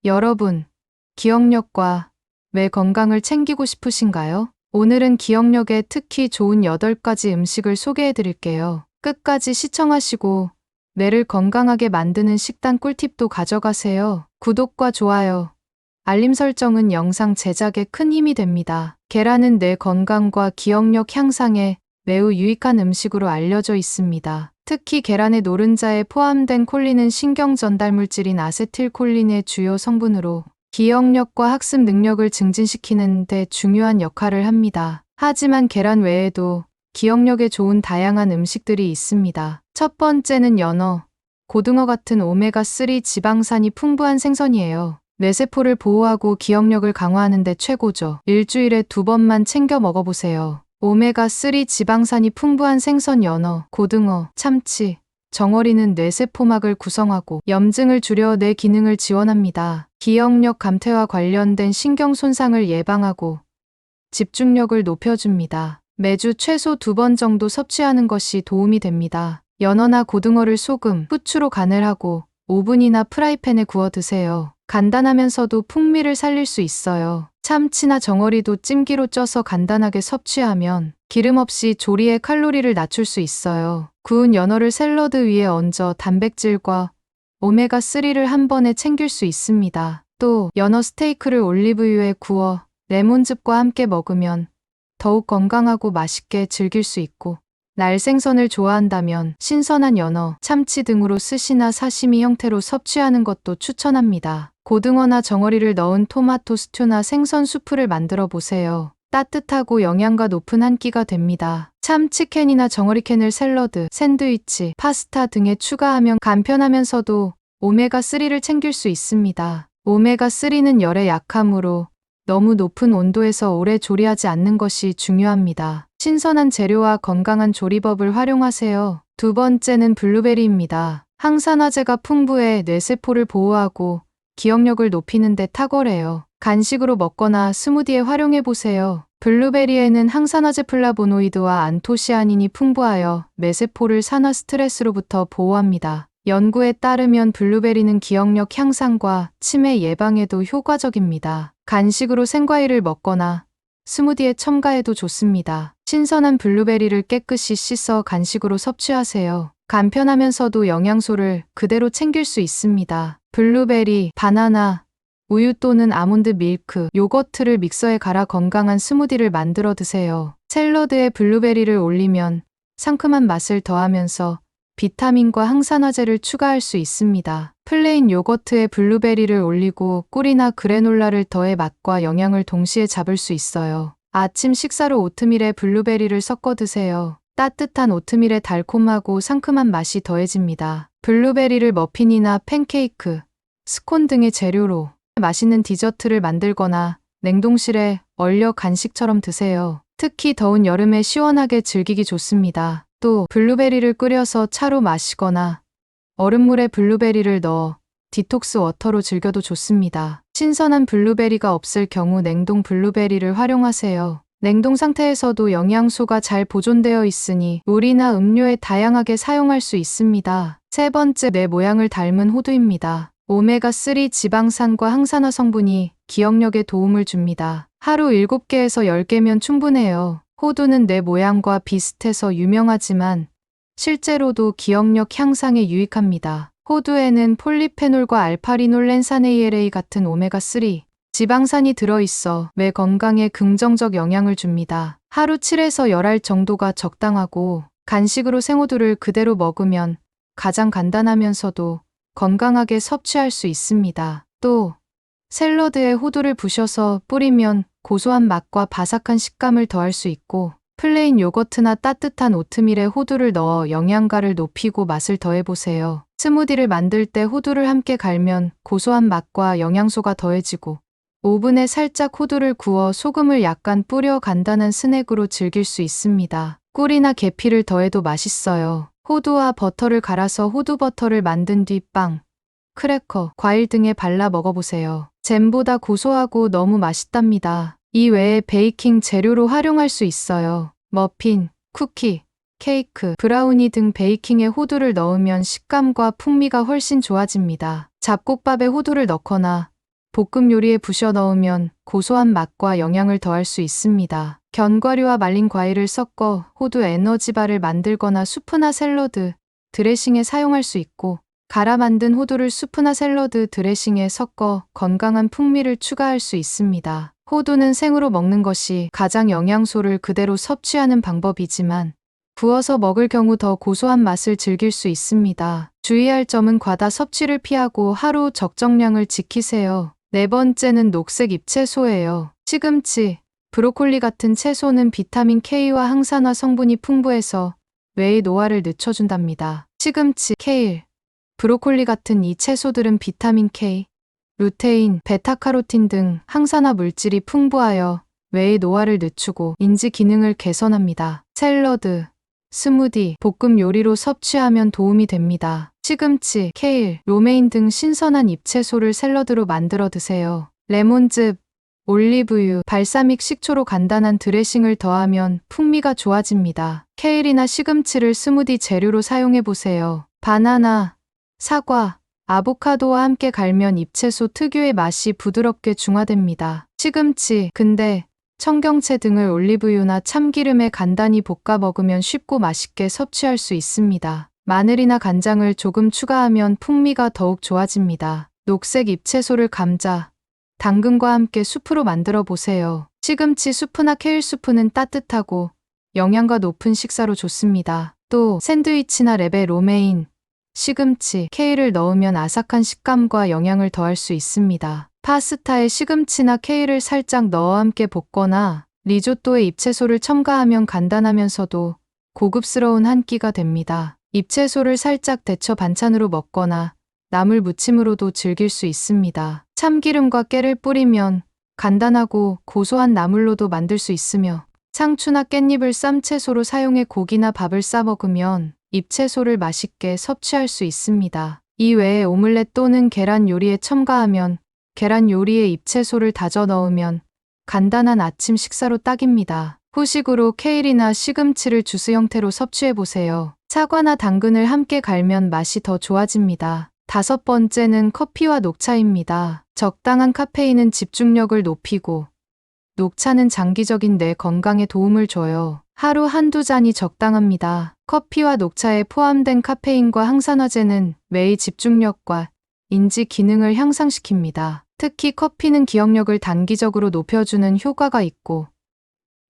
여러분, 기억력과 뇌 건강을 챙기고 싶으신가요? 오늘은 기억력에 특히 좋은 8가지 음식을 소개해 드릴게요. 끝까지 시청하시고 뇌를 건강하게 만드는 식단 꿀팁도 가져가세요. 구독과 좋아요, 알림 설정은 영상 제작에 큰 힘이 됩니다. 계란은 뇌 건강과 기억력 향상에 매우 유익한 음식으로 알려져 있습니다. 특히 계란의 노른자에 포함된 콜린은 신경 전달 물질인 아세틸콜린의 주요 성분으로 기억력과 학습 능력을 증진시키는 데 중요한 역할을 합니다. 하지만 계란 외에도 기억력에 좋은 다양한 음식들이 있습니다. 첫 번째는 연어, 고등어 같은 오메가3 지방산이 풍부한 생선이에요. 뇌세포를 보호하고 기억력을 강화하는 데 최고죠. 일주일에 2번만 챙겨 먹어보세요. 오메가3 지방산이 풍부한 생선 연어, 고등어, 참치, 정어리는 뇌세포막을 구성하고 염증을 줄여 뇌 기능을 지원합니다. 기억력 감퇴와 관련된 신경 손상을 예방하고 집중력을 높여줍니다. 매주 최소 2번 정도 섭취하는 것이 도움이 됩니다. 연어나 고등어를 소금, 후추로 간을 하고 오븐이나 프라이팬에 구워 드세요. 간단하면서도 풍미를 살릴 수 있어요. 참치나 정어리도 찜기로 쪄서 간단하게 섭취하면 기름 없이 조리에 칼로리를 낮출 수 있어요. 구운 연어를 샐러드 위에 얹어 단백질과 오메가3를 한 번에 챙길 수 있습니다. 또 연어 스테이크를 올리브유에 구워 레몬즙과 함께 먹으면 더욱 건강하고 맛있게 즐길 수 있고, 날생선을 좋아한다면 신선한 연어, 참치 등으로 스시나 사시미 형태로 섭취하는 것도 추천합니다. 고등어나 정어리를 넣은 토마토 스튜나 생선 수프를 만들어 보세요. 따뜻하고 영양가 높은 한 끼가 됩니다. 참치캔이나 정어리캔을 샐러드, 샌드위치, 파스타 등에 추가하면 간편하면서도 오메가3를 챙길 수 있습니다. 오메가3는 열에 약하므로 너무 높은 온도에서 오래 조리하지 않는 것이 중요합니다. 신선한 재료와 건강한 조리법을 활용하세요. 두 번째는 블루베리입니다. 항산화제가 풍부해 뇌세포를 보호하고 기억력을 높이는 데 탁월해요. 간식으로 먹거나 스무디에 활용해 보세요. 블루베리에는 항산화제 플라보노이드와 안토시아닌이 풍부하여 뇌세포를 산화 스트레스로부터 보호합니다. 연구에 따르면 블루베리는 기억력 향상과 치매 예방에도 효과적입니다. 간식으로 생과일을 먹거나 스무디에 첨가해도 좋습니다. 신선한 블루베리를 깨끗이 씻어 간식으로 섭취하세요. 간편하면서도 영양소를 그대로 챙길 수 있습니다. 블루베리, 바나나, 우유 또는 아몬드 밀크, 요거트를 믹서에 갈아 건강한 스무디를 만들어 드세요. 샐러드에 블루베리를 올리면 상큼한 맛을 더하면서 비타민과 항산화제를 추가할 수 있습니다. 플레인 요거트에 블루베리를 올리고 꿀이나 그래놀라를 더해 맛과 영양을 동시에 잡을 수 있어요. 아침 식사로 오트밀에 블루베리를 섞어 드세요. 따뜻한 오트밀에 달콤하고 상큼한 맛이 더해집니다. 블루베리를 머핀이나 팬케이크, 스콘 등의 재료로 맛있는 디저트를 만들거나 냉동실에 얼려 간식처럼 드세요. 특히 더운 여름에 시원하게 즐기기 좋습니다. 또 블루베리를 끓여서 차로 마시거나 얼음물에 블루베리를 넣어 디톡스 워터로 즐겨도 좋습니다. 신선한 블루베리가 없을 경우 냉동 블루베리를 활용하세요. 냉동 상태에서도 영양소가 잘 보존되어 있으니 물이나 음료에 다양하게 사용할 수 있습니다. 세 번째, 뇌 모양을 닮은 호두입니다. 오메가3 지방산과 항산화 성분이 기억력에 도움을 줍니다. 하루 7개에서 10개면 충분해요. 호두는 뇌 모양과 비슷해서 유명하지만 실제로도 기억력 향상에 유익합니다. 호두에는 폴리페놀과 알파리놀렌산ALA 같은 오메가3 지방산이 들어있어 뇌 건강에 긍정적 영향을 줍니다. 하루 7에서 10알 정도가 적당하고, 간식으로 생호두를 그대로 먹으면 가장 간단하면서도 건강하게 섭취할 수 있습니다. 또 샐러드에 호두를 부셔서 뿌리면 고소한 맛과 바삭한 식감을 더할 수 있고, 플레인 요거트나 따뜻한 오트밀에 호두를 넣어 영양가를 높이고 맛을 더해보세요. 스무디를 만들 때 호두를 함께 갈면 고소한 맛과 영양소가 더해지고, 오븐에 살짝 호두를 구워 소금을 약간 뿌려 간단한 스낵으로 즐길 수 있습니다. 꿀이나 계피를 더해도 맛있어요. 호두와 버터를 갈아서 호두버터를 만든 뒤 빵, 크래커, 과일 등에 발라 먹어보세요. 잼보다 고소하고 너무 맛있답니다. 이 외에 베이킹 재료로 활용할 수 있어요. 머핀, 쿠키, 케이크, 브라우니 등 베이킹에 호두를 넣으면 식감과 풍미가 훨씬 좋아집니다. 잡곡밥에 호두를 넣거나 볶음 요리에 부셔 넣으면 고소한 맛과 영양을 더할 수 있습니다. 견과류와 말린 과일을 섞어 호두 에너지바를 만들거나 수프나 샐러드, 드레싱에 사용할 수 있고, 갈아 만든 호두를 수프나 샐러드 드레싱에 섞어 건강한 풍미를 추가할 수 있습니다. 호두는 생으로 먹는 것이 가장 영양소를 그대로 섭취하는 방법이지만 구워서 먹을 경우 더 고소한 맛을 즐길 수 있습니다. 주의할 점은 과다 섭취를 피하고 하루 적정량을 지키세요. 네 번째는 녹색 잎채소예요. 시금치, 브로콜리 같은 채소는 비타민 K와 항산화 성분이 풍부해서 뇌의 노화를 늦춰준답니다. 시금치, 케일, 브로콜리 같은 이 채소들은 비타민 K, 루테인, 베타카로틴 등 항산화 물질이 풍부하여 뇌의 노화를 늦추고 인지 기능을 개선합니다. 샐러드, 스무디, 볶음 요리로 섭취하면 도움이 됩니다. 시금치, 케일, 로메인 등 신선한 잎채소를 샐러드로 만들어 드세요. 레몬즙, 올리브유, 발사믹 식초로 간단한 드레싱을 더하면 풍미가 좋아집니다. 케일이나 시금치를 스무디 재료로 사용해 보세요. 바나나, 사과, 아보카도와 함께 갈면 잎채소 특유의 맛이 부드럽게 중화됩니다. 시금치, 근데 청경채 등을 올리브유나 참기름에 간단히 볶아 먹으면 쉽고 맛있게 섭취할 수 있습니다. 마늘이나 간장을 조금 추가하면 풍미가 더욱 좋아집니다. 녹색 잎채소를 감자, 당근과 함께 수프로 만들어 보세요. 시금치 수프나 케일 수프는 따뜻하고 영양가 높은 식사로 좋습니다. 또 샌드위치나 랩에 로메인, 시금치, 케일을 넣으면 아삭한 식감과 영양을 더할 수 있습니다. 파스타에 시금치나 케일을 살짝 넣어 함께 볶거나 리조또에 잎채소를 첨가하면 간단하면서도 고급스러운 한 끼가 됩니다. 잎채소를 살짝 데쳐 반찬으로 먹거나 나물 무침으로도 즐길 수 있습니다. 참기름과 깨를 뿌리면 간단하고 고소한 나물로도 만들 수 있으며, 상추나 깻잎을 쌈채소로 사용해 고기나 밥을 싸 먹으면 잎채소를 맛있게 섭취할 수 있습니다. 이 외에 오믈렛 또는 계란 요리에 첨가하면, 계란 요리에 잎채소를 다져 넣으면 간단한 아침 식사로 딱입니다. 후식으로 케일이나 시금치를 주스 형태로 섭취해 보세요. 사과나 당근을 함께 갈면 맛이 더 좋아집니다. 다섯 번째는 커피와 녹차입니다. 적당한 카페인은 집중력을 높이고 녹차는 장기적인 뇌 건강에 도움을 줘요. 하루 한두 잔이 적당합니다. 커피와 녹차에 포함된 카페인과 항산화제는 뇌의 집중력과 인지 기능을 향상시킵니다. 특히 커피는 기억력을 단기적으로 높여주는 효과가 있고,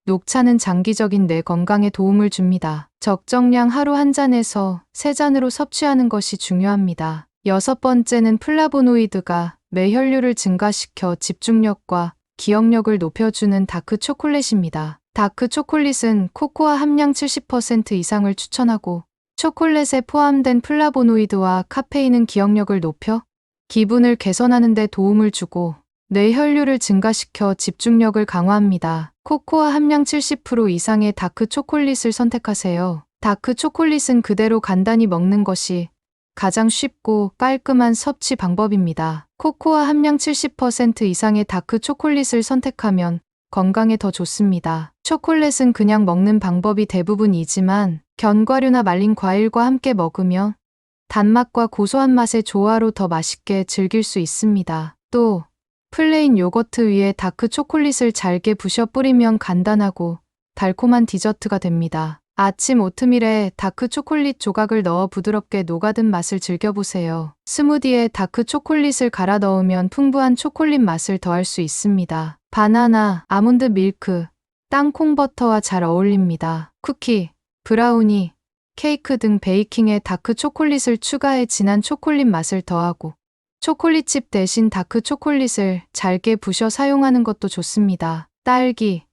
녹차는 장기적인 뇌 건강에 도움을 줍니다. 적정량 하루 한 잔에서 세 잔으로 섭취하는 것이 중요합니다. 여섯 번째는 플라보노이드가 뇌혈류를 증가시켜 집중력과 기억력을 높여주는 다크 초콜릿입니다. 다크 초콜릿은 코코아 함량 70% 이상을 추천하고, 초콜릿에 포함된 플라보노이드와 카페인은 기억력을 높여 기분을 개선하는 데 도움을 주고 뇌혈류를 증가시켜 집중력을 강화합니다. 코코아 함량 70% 이상의 다크 초콜릿을 선택하세요. 다크 초콜릿은 그대로 간단히 먹는 것이 가장 쉽고 깔끔한 섭취 방법입니다. 코코아 함량 70% 이상의 다크 초콜릿을 선택하면 건강에 더 좋습니다. 초콜릿은 그냥 먹는 방법이 대부분이지만 견과류나 말린 과일과 함께 먹으며 단맛과 고소한 맛의 조화로 더 맛있게 즐길 수 있습니다. 또 플레인 요거트 위에 다크 초콜릿을 잘게 부셔 뿌리면 간단하고 달콤한 디저트가 됩니다. 아침 오트밀에 다크 초콜릿 조각을 넣어 부드럽게 녹아든 맛을 즐겨보세요. 스무디에 다크 초콜릿을 갈아 넣으면 풍부한 초콜릿 맛을 더할 수 있습니다. 바나나, 아몬드 밀크, 땅콩 버터와 잘 어울립니다. 쿠키, 브라우니, 케이크 등 베이킹에 다크 초콜릿을 추가해 진한 초콜릿 맛을 더하고, 초콜릿칩 대신 다크 초콜릿을 잘게 부셔 사용하는 것도 좋습니다. 딸기,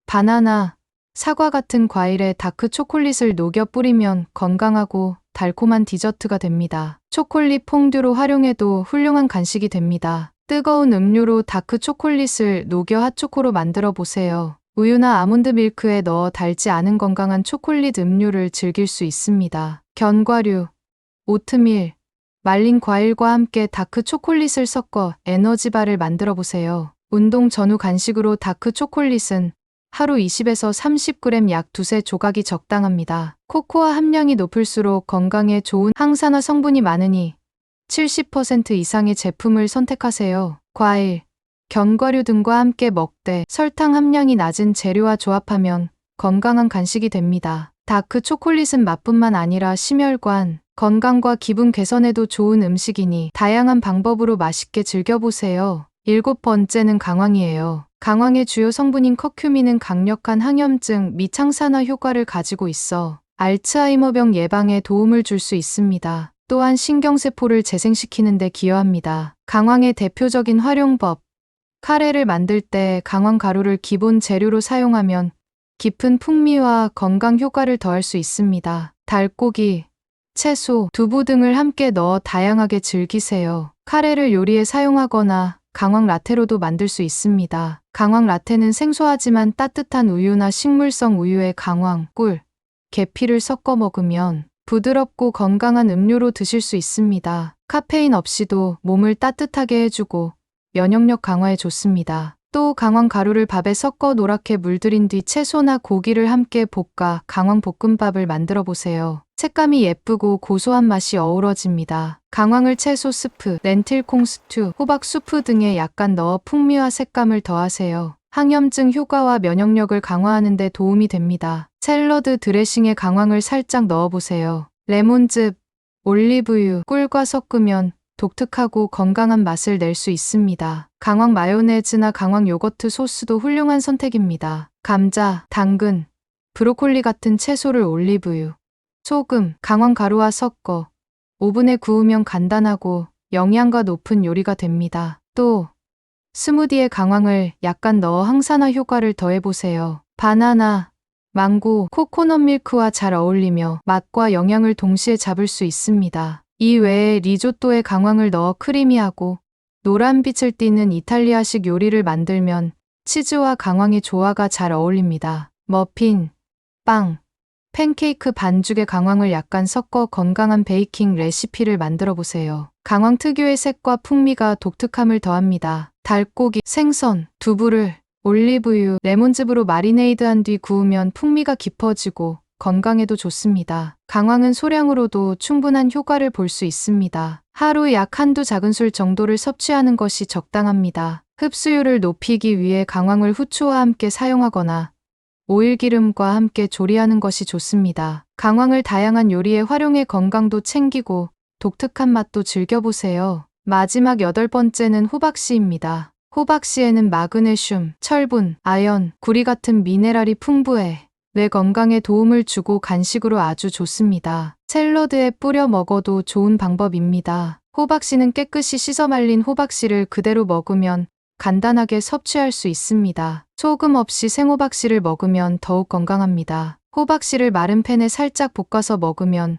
바나나, 사과 같은 과일에 다크 초콜릿을 녹여 뿌리면 건강하고 달콤한 디저트가 됩니다. 초콜릿 퐁듀로 활용해도 훌륭한 간식이 됩니다. 뜨거운 음료로 다크 초콜릿을 녹여 핫초코로 만들어 보세요. 우유나 아몬드 밀크에 넣어 달지 않은 건강한 초콜릿 음료를 즐길 수 있습니다. 견과류, 오트밀, 말린 과일과 함께 다크 초콜릿을 섞어 에너지바를 만들어 보세요. 운동 전후 간식으로 다크 초콜릿은 하루 20에서 30g 약 두세 조각이 적당합니다. 코코아 함량이 높을수록 건강에 좋은 항산화 성분이 많으니 70% 이상의 제품을 선택하세요. 과일, 견과류 등과 함께 먹되 설탕 함량이 낮은 재료와 조합하면 건강한 간식이 됩니다. 다크 초콜릿은 맛뿐만 아니라 심혈관, 건강과 기분 개선에도 좋은 음식이니 다양한 방법으로 맛있게 즐겨보세요. 7번째는 강황이에요. 강황의 주요 성분인 커큐민은 강력한 항염증 및 항산화 효과를 가지고 있어 알츠하이머병 예방에 도움을 줄 수 있습니다. 또한 신경세포를 재생시키는 데 기여합니다. 강황의 대표적인 활용법. 카레를 만들 때 강황 가루를 기본 재료로 사용하면 깊은 풍미와 건강 효과를 더할 수 있습니다. 닭고기, 채소, 두부 등을 함께 넣어 다양하게 즐기세요. 카레를 요리에 사용하거나 강황 라테로도 만들 수 있습니다. 강황 라테는 생소하지만 따뜻한 우유나 식물성 우유에 강황, 꿀, 계피를 섞어 먹으면 부드럽고 건강한 음료로 드실 수 있습니다. 카페인 없이도 몸을 따뜻하게 해주고 면역력 강화에 좋습니다. 또 강황 가루를 밥에 섞어 노랗게 물들인 뒤 채소나 고기를 함께 볶아 강황 볶음밥을 만들어 보세요. 색감이 예쁘고 고소한 맛이 어우러집니다. 강황을 채소 스프, 렌틸콩 스튜, 호박 수프 등에 약간 넣어 풍미와 색감을 더하세요. 항염증 효과와 면역력을 강화하는 데 도움이 됩니다. 샐러드 드레싱에 강황을 살짝 넣어보세요. 레몬즙, 올리브유, 꿀과 섞으면 독특하고 건강한 맛을 낼 수 있습니다. 강황 마요네즈나 강황 요거트 소스도 훌륭한 선택입니다. 감자, 당근, 브로콜리 같은 채소를 올리브유, 소금, 강황 가루와 섞어 오븐에 구우면 간단하고 영양가 높은 요리가 됩니다. 또 스무디에 강황을 약간 넣어 항산화 효과를 더해보세요. 바나나, 망고, 코코넛 밀크와 잘 어울리며 맛과 영양을 동시에 잡을 수 있습니다. 이 외에 리조또에 강황을 넣어 크리미하고 노란빛을 띠는 이탈리아식 요리를 만들면 치즈와 강황의 조화가 잘 어울립니다. 머핀, 빵, 팬케이크 반죽에 강황을 약간 섞어 건강한 베이킹 레시피를 만들어 보세요. 강황 특유의 색과 풍미가 독특함을 더합니다. 닭고기, 생선, 두부를 올리브유, 레몬즙으로 마리네이드한 뒤 구우면 풍미가 깊어지고 건강에도 좋습니다. 강황은 소량으로도 충분한 효과를 볼 수 있습니다. 하루 약 한두 작은술 정도를 섭취하는 것이 적당합니다. 흡수율을 높이기 위해 강황을 후추와 함께 사용하거나 오일기름과 함께 조리하는 것이 좋습니다. 강황을 다양한 요리에 활용해 건강도 챙기고 독특한 맛도 즐겨보세요. 마지막 8번째는 호박씨입니다. 호박씨에는 마그네슘, 철분, 아연, 구리 같은 미네랄이 풍부해 뇌 건강에 도움을 주고 간식으로 아주 좋습니다. 샐러드에 뿌려 먹어도 좋은 방법입니다. 호박씨는 깨끗이 씻어 말린 호박씨를 그대로 먹으면 간단하게 섭취할 수 있습니다. 소금 없이 생호박씨를 먹으면 더욱 건강합니다. 호박씨를 마른 팬에 살짝 볶아서 먹으면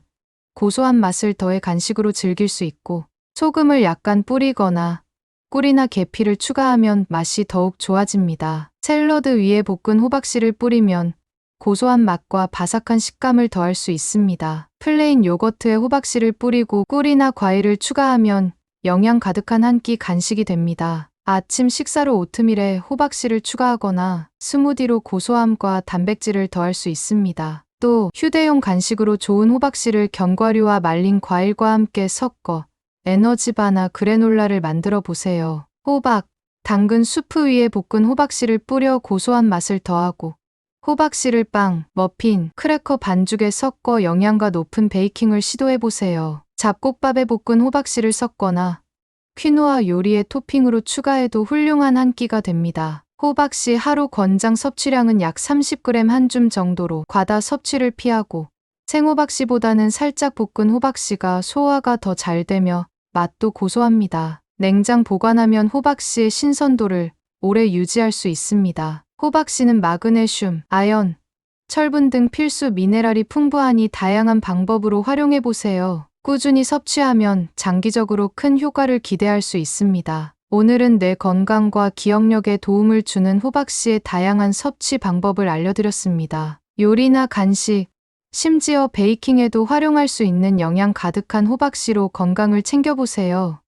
고소한 맛을 더해 간식으로 즐길 수 있고 소금을 약간 뿌리거나 꿀이나 계피를 추가하면 맛이 더욱 좋아집니다. 샐러드 위에 볶은 호박씨를 뿌리면 고소한 맛과 바삭한 식감을 더할 수 있습니다. 플레인 요거트에 호박씨를 뿌리고 꿀이나 과일을 추가하면 영양 가득한 한 끼 간식이 됩니다. 아침 식사로 오트밀에 호박씨를 추가하거나 스무디로 고소함과 단백질을 더할 수 있습니다. 또 휴대용 간식으로 좋은 호박씨를 견과류와 말린 과일과 함께 섞어 에너지바나 그래놀라를 만들어 보세요. 호박, 당근 수프 위에 볶은 호박씨를 뿌려 고소한 맛을 더하고 호박씨를 빵, 머핀, 크래커 반죽에 섞어 영양가 높은 베이킹을 시도해보세요. 잡곡밥에 볶은 호박씨를 섞거나 퀴노아 요리에 토핑으로 추가해도 훌륭한 한 끼가 됩니다. 호박씨 하루 권장 섭취량은 약 30g 한 줌 정도로 과다 섭취를 피하고 생호박씨보다는 살짝 볶은 호박씨가 소화가 더 잘 되며 맛도 고소합니다. 냉장 보관하면 호박씨의 신선도를 오래 유지할 수 있습니다. 호박씨는 마그네슘, 아연, 철분 등 필수 미네랄이 풍부하니 다양한 방법으로 활용해보세요. 꾸준히 섭취하면 장기적으로 큰 효과를 기대할 수 있습니다. 오늘은 뇌 건강과 기억력에 도움을 주는 호박씨의 다양한 섭취 방법을 알려드렸습니다. 요리나 간식, 심지어 베이킹에도 활용할 수 있는 영양 가득한 호박씨로 건강을 챙겨보세요.